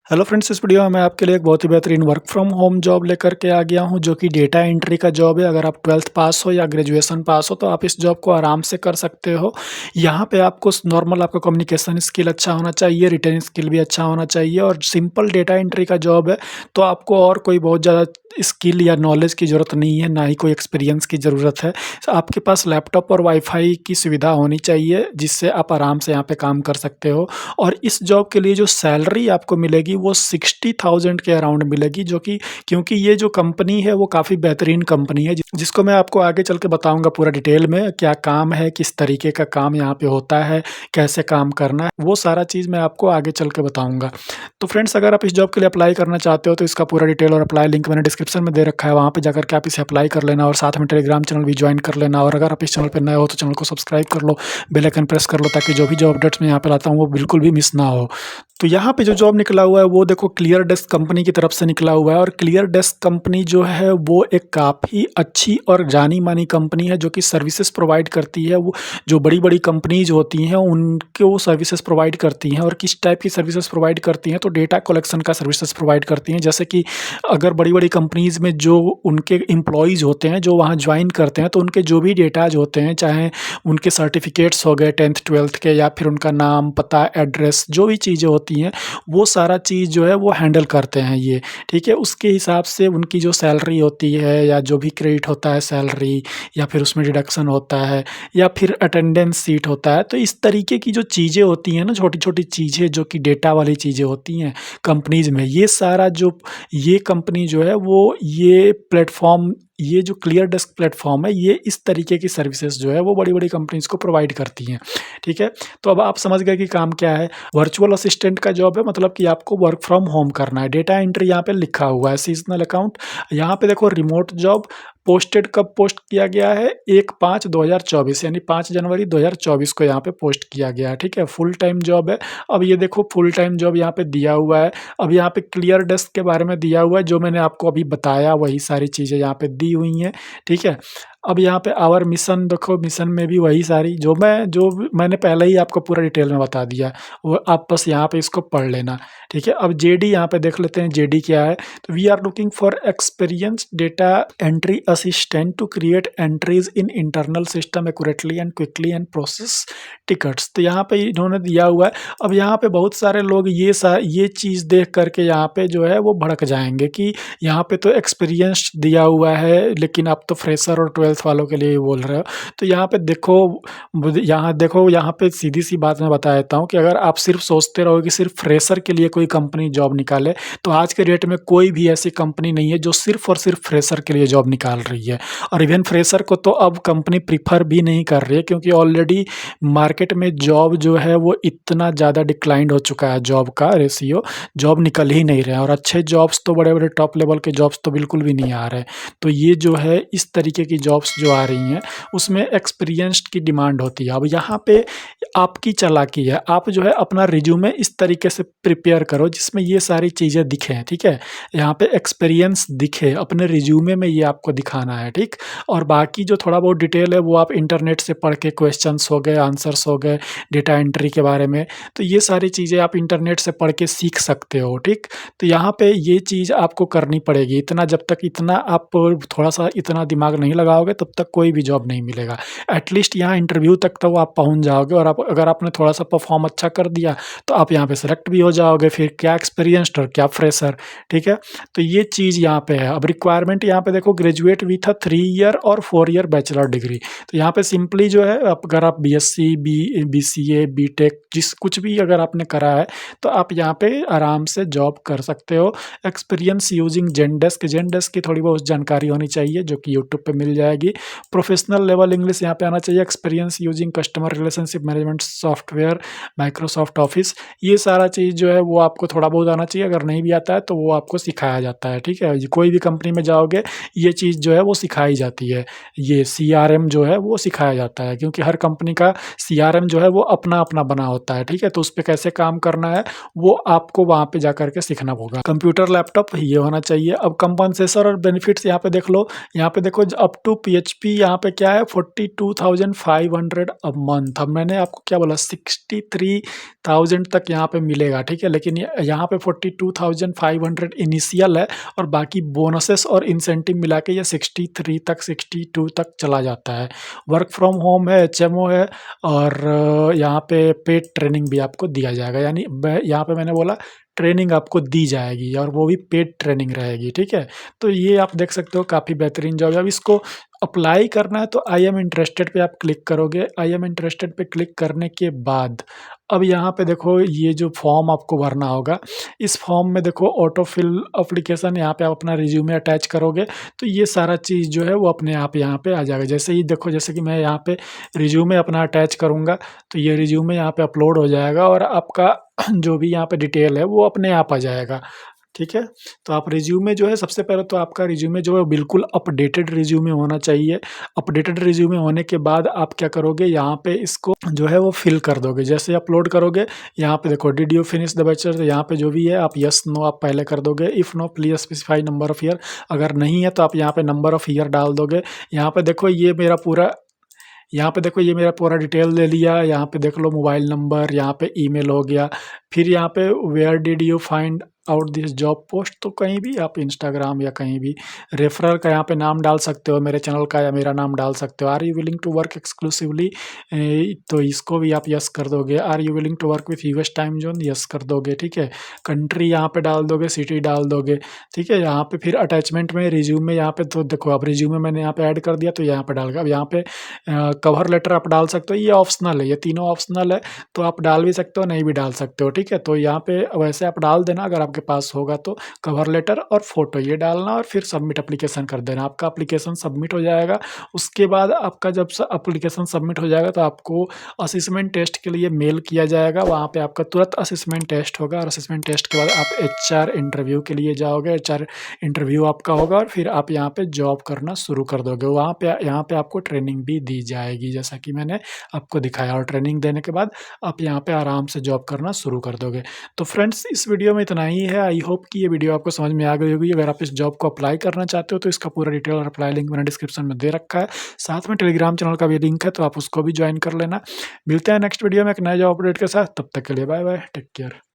Hello friends, इस video में मैं आपके लिए एक बहुत ही बेहतरीन वर्क फ्रॉम होम जॉब लेकर के आ गया हूं, जो कि डेटा एंट्री का जॉब है। अगर आप 12th पास हो या ग्रेजुएशन पास हो तो आप इस जॉब को आराम से कर सकते हो। यहां पे आपको नॉर्मल आपका कम्युनिकेशन स्किल अच्छा होना चाहिए, रिटेन स्किल भी अच्छा होना चाहिए और सिंपल डेटा एंट्री का जॉब है। तो आपको और कोई बहुत ज़्यादा स्किल या नॉलेज की ज़रूरत नहीं है, ना ही कोई एक्सपीरियंस की ज़रूरत है। आपके पास लैपटॉप और वाईफाई की सुविधा होनी चाहिए, जिससे आप आराम से यहाँ पे काम कर सकते हो। और इस जॉब के लिए जो सैलरी आपको मिलेगी वो 60,000 के अराउंड मिलेगी, जो कि क्योंकि ये जो कंपनी है वो काफ़ी बेहतरीन कंपनी है, जिसको मैं आपको आगे चल के बताऊँगा पूरा डिटेल में क्या काम है, किस तरीके का काम यहाँ पे होता है, कैसे काम करना है, वो सारा चीज़ मैं आपको आगे चल के बताऊँगा। तो फ्रेंड्स, अगर आप इस जॉब के लिए अप्लाई करना चाहते हो तो इसका पूरा डिटेल और अप्लाई लिंक मैंने डिस्क्रिप्शन में दे रखा है, वहाँ पे जाकर के आप इसे अप्लाई कर लेना और साथ में टेलीग्राम चैनल भी ज्वाइन कर लेना। और अगर आप इस चैनल पे नए हो तो चैनल को सब्सक्राइब कर लो, बेल आइकन प्रेस कर लो, ताकि जो भी जो अपडेट्स मैं यहाँ पे लाता हूँ वो बिल्कुल भी मिस ना हो। तो यहाँ पे जो जॉब निकला हुआ है वो देखो क्लियर डेस्क कंपनी की तरफ से निकला हुआ है। और क्लियर डेस्क कंपनी जो है वो एक काफ़ी अच्छी और जानी मानी कंपनी है, जो कि सर्विसेज प्रोवाइड करती है। वो जो बड़ी बड़ी कंपनीज होती हैं उनको वो सर्विसेज प्रोवाइड करती हैं। और किस टाइप की सर्विसेज प्रोवाइड करती हैं, तो डेटा कलेक्शन का सर्विसेज प्रोवाइड करती हैं। जैसे कि अगर बड़ी बड़ी कंपनीज में जो उनके एम्प्लॉयज़ होते हैं जो वहाँ ज्वाइन करते हैं, तो उनके जो भी डेटाज होते हैं, चाहे उनके सर्टिफिकेट्स हो गए 10th 12th के, या फिर उनका नाम, पता, एड्रेस, जो भी चीज़ें होती हैं वो सारा चीज़ जो है वो हैंडल करते हैं ये, ठीक है। उसके हिसाब से उनकी जो सैलरी होती है या जो भी क्रेडिट होता है सैलरी, या फिर उसमें डिडक्शन होता है, या फिर अटेंडेंस सीट होता है, तो इस तरीके की जो चीज़ें होती हैं ना, छोटी-छोटी चीज़ें जो कि डेटा वाली चीज़ें होती हैं कंपनीज़ में, ये सारा जो ये कंपनी जो है वो ये प्लेटफ़ॉर्म, ये जो क्लियर डेस्क प्लेटफ़ॉर्म है, ये इस तरीके की सर्विसेज़ जो है वो बड़ी-बड़ी कंपनीज़ को प्रोवाइड करती हैं, ठीक है। तो अब आप समझ गए कि काम क्या है। वर्चुअल असिस्टेंट का जॉब है, मतलब कि आपको वर्क फ्रॉम होम करना है। डेटा एंट्री यहाँ पे लिखा हुआ है, सीज़नल अकाउंट। यहाँ पे देखो रिमोट जॉब पोस्टेड कब पोस्ट किया गया है, 1/5/2024 यानी 5 जनवरी 2024 को यहाँ पे पोस्ट किया गया है, ठीक है। फुल टाइम जॉब है। अब ये देखो फुल टाइम जॉब यहाँ पे दिया हुआ है। अब यहाँ पे क्लियर डेस्क के बारे में दिया हुआ है, जो मैंने आपको अभी बताया वही सारी चीज़ें यहाँ पे दी हुई हैं, ठीक है। अब यहाँ पे आवर मिशन देखो, मिशन में भी वही सारी जो मैंने पहले ही आपको पूरा डिटेल में बता दिया, वो आप बस यहाँ पे इसको पढ़ लेना, ठीक है। अब जेडी यहाँ पे देख लेते हैं, जेडी क्या है। तो we are looking for experienced data entry assistant to create entries in internal system accurately and quickly and process tickets. तो यहाँ पे इन्होंने दिया हुआ है। अब यहाँ पे बहुत सारे लोग ये चीज़ देख करके यहाँ पे जो है वो भड़क जाएंगे कि यहाँ पे तो एक्सपीरियंस दिया हुआ है, लेकिन आप तो फ्रेशर और 12th वालों के लिए बोल रहे हो। तो यहाँ पे देखो, यहाँ देखो, यहाँ पे सीधी सी बात मैं बता देता हूँ कि अगर आप सिर्फ सोचते रहो कि सिर्फ फ्रेशर के लिए कोई कंपनी जॉब निकाले, तो आज के डेट में कोई भी ऐसी कंपनी नहीं है जो सिर्फ और सिर्फ फ्रेशर के लिए जॉब निकाल रही है। और इवन फ्रेशर को तो अब कंपनी प्रीफर भी नहीं कर रही है, क्योंकि ऑलरेडी मार्केट में जॉब जो है वो इतना ज़्यादा डिक्लाइंड हो चुका है, जॉब का रेशियो, जॉब निकल ही नहीं रहे हैं। और अच्छे जॉब्स तो बड़े-बड़े टॉप लेवल के जॉब्स तो बिल्कुल भी नहीं आ रहे। तो ये जो है इस तरीके की जॉब्स जो आ रही हैं, उसमें एक्सपीरियंस्ड की डिमांड होती है। अब यहाँ पे आपकी चालाकी है, आप जो है अपना रिज्यूमे इस तरीके से प्रिपेयर करो जिसमें ये सारी चीज़ें दिखें, ठीक है। यहाँ पे एक्सपीरियंस दिखे, अपने रिज्यूमे में ये आपको दिखाना है, ठीक। और बाकी जो थोड़ा बहुत डिटेल है वो आप इंटरनेट से पढ़ के, क्वेश्चंस हो गए, आंसर्स हो गए, डेटा एंट्री के बारे में, तो ये सारी चीज़ें आप इंटरनेट से पढ़ के सीख सकते हो, ठीक। तो यहाँ पे ये चीज़ आपको करनी पड़ेगी। इतना आप थोड़ा-सा इतना दिमाग नहीं लगाओगे तब तक कोई भी जॉब नहीं मिलेगा। एटलीस्ट यहाँ इंटरव्यू तक तो आप पहुँच जाओगे, और आप अगर आपने थोड़ा-सा परफ़ॉर्म अच्छा कर दिया तो आप यहाँ पे सेलेक्ट भी हो जाओगे। फिर क्या एक्सपीरियंस्ड और क्या फ्रेशर, ठीक है। तो ये चीज़ यहाँ पे है। अब रिक्वायरमेंट यहाँ पे देखो, ग्रेजुएट विथ अ 3 ईयर और 4 ईयर बैचलर डिग्री। तो यहाँ पे सिंपली जो है, अगर आप बीएससी, बीसीए, बीटेक कुछ भी अगर आपने करा है तो आप यहाँ पे आराम से जॉब कर सकते हो। एक्सपीरियंस यूजिंग ज़ेनडेस्क की थोड़ी बहुत जानकारी होनी चाहिए, जो कि यूट्यूब पे मिल जाएगी। प्रोफेशनल लेवल इंग्लिश यहाँ पे आना चाहिए। Experience using customer relationship management software, Microsoft office, ये सारा चीज़ जो है वो आपको थोड़ा बहुत आना चाहिए। अगर नहीं भी आता है तो वो आपको सिखाया जाता है, ठीक है। कोई भी कंपनी में जाओगे ये चीज़ जो है वो सिखाई जाती है। ये सीआरएम जो है वो सिखाया जाता है, क्योंकि हर कंपनी का सीआरएम जो है वो अपना-अपना बना होता है, ठीक है। तो उसपे कैसे काम करना है वो आपको वहाँ पे जाकर के सीखना होगा। कंप्यूटर, लैपटॉप ये होना चाहिए। अब कंपनसेशन और बेनिफिट्स यहाँ पे देख लो। यहाँ पे देखो, अप टू पीएचपी यहाँ पे क्या है 42,500 अ मंथ। अब मैंने आपको क्या बोला 63,000 तक यहाँ पे मिलेगा, ठीक है। लेकिन यहाँ पे 42,500 इनिशियल है और बाकी बोनसेस और इंसेंटिव मिला के ये 63 तक 62 तक चला जाता है। वर्क फ्रॉम होम है, एचएमओ है और यहाँ पे पेड ट्रेनिंग भी आपको दिया जाएगा। यानी यहाँ पे मैंने बोला ट्रेनिंग आपको दी जाएगी और वो भी पेड ट्रेनिंग रहेगी, ठीक है। तो ये आप देख सकते हो काफ़ी बेहतरीन जॉब है। अब इसको अप्लाई करना है तो आई एम इंटरेस्टेड पे आप क्लिक करोगे। आई एम इंटरेस्टेड पे क्लिक करने के बाद अब यहाँ पे देखो ये जो फॉर्म आपको भरना होगा, इस फॉर्म में देखो ऑटो फिल एप्लीकेशन, यहाँ पे आप अपना रिज्यूमे अटैच करोगे तो ये सारा चीज़ जो है वो अपने आप यहाँ पे आ जाएगा। जैसे ही देखो, जैसे कि मैं यहाँ पे रिज्यूमे अपना अटैच करूँगा तो ये रिज्यूमे यहाँ पे अपलोड हो जाएगा और आपका जो भी यहाँ पे डिटेल है वो अपने आप आ जाएगा, ठीक है। तो आप रिज्यूमे जो है, सबसे पहले तो आपका रिज्यूमे जो है बिल्कुल अपडेटेड रिज्यूमे होना चाहिए। अपडेटेड रिज्यूमे होने के बाद आप क्या करोगे, यहाँ पे इसको जो है वो फिल कर दोगे। जैसे अपलोड करोगे यहाँ पे देखो did you finish the bachelor, तो यहाँ पे जो भी है आप यस नो आप पहले कर दोगे। If no please specify number of year, अगर नहीं है तो आप यहाँ पे नंबर ऑफ ईयर डाल दोगे। यहाँ पे देखो ये मेरा पूरा डिटेल ले लिया। यहाँ पे देख लो मोबाइल नंबर, यहाँ पे ईमेल हो गया। फिर यहाँ पे where did you find out this job post, तो कहीं भी आप इंस्टाग्राम या कहीं भी रेफरर का यहाँ पे नाम डाल सकते हो, मेरे चैनल का या मेरा नाम डाल सकते हो। Are you willing to work exclusively, तो इसको भी आप यस कर दोगे। Are you willing to work with US time zone, yes कर दोगे, ठीक है। कंट्री यहाँ पे डाल दोगे, सिटी डाल दोगे, ठीक है। यहाँ पे फिर अटैचमेंट में रिज्यूमे, यहाँ पे तो देखो अब रिज्यूमे मैंने यहाँ पे ऐड कर दिया तो यहाँ पे डाल गया। अब यहाँ पे कवर लेटर आप डाल सकते हो, ये ऑप्शनल है, ये तीनों ऑप्शनल है, तो आप डाल भी सकते हो नहीं भी डाल सकते हो, ठीक है। तो यहाँ पे वैसे आप डाल देना अगर आपके पास होगा तो, कवर लेटर और फोटो ये डालना और फिर सबमिट एप्लीकेशन कर देना। आपका एप्लीकेशन सबमिट हो जाएगा। उसके बाद आपका जब एप्लीकेशन सबमिट हो जाएगा तो आपको असेसमेंट टेस्ट के लिए मेल किया जाएगा। वहाँ पे आपका तुरंत असेसमेंट टेस्ट होगा और असेसमेंट टेस्ट के बाद आप एचआर इंटरव्यू के लिए जाओगे। एचआर इंटरव्यू आपका होगा और फिर आप यहाँ पे जॉब करना शुरू कर दोगे। वहाँ पे यहाँ पे आपको ट्रेनिंग भी दी जाएगी जैसा कि मैंने आपको दिखाया, और ट्रेनिंग देने के बाद आप यहाँ पे आराम से जॉब करना शुरू कर दोगे। तो फ्रेंड्स इस वीडियो में इतना ही है। आई होप कि ये वीडियो आपको समझ में आ गई होगी। अगर आप इस जॉब को अप्लाई करना चाहते हो तो इसका पूरा डिटेल और अप्लाई लिंक मैंने डिस्क्रिप्शन में दे रखा है। साथ में टेलीग्राम चैनल का भी लिंक है, तो आप उसको भी ज्वाइन कर लेना। मिलते हैं नेक्स्ट वीडियो में एक नए जॉब अपडेट के साथ। तब तक के लिए बाय बाय, टेक केयर।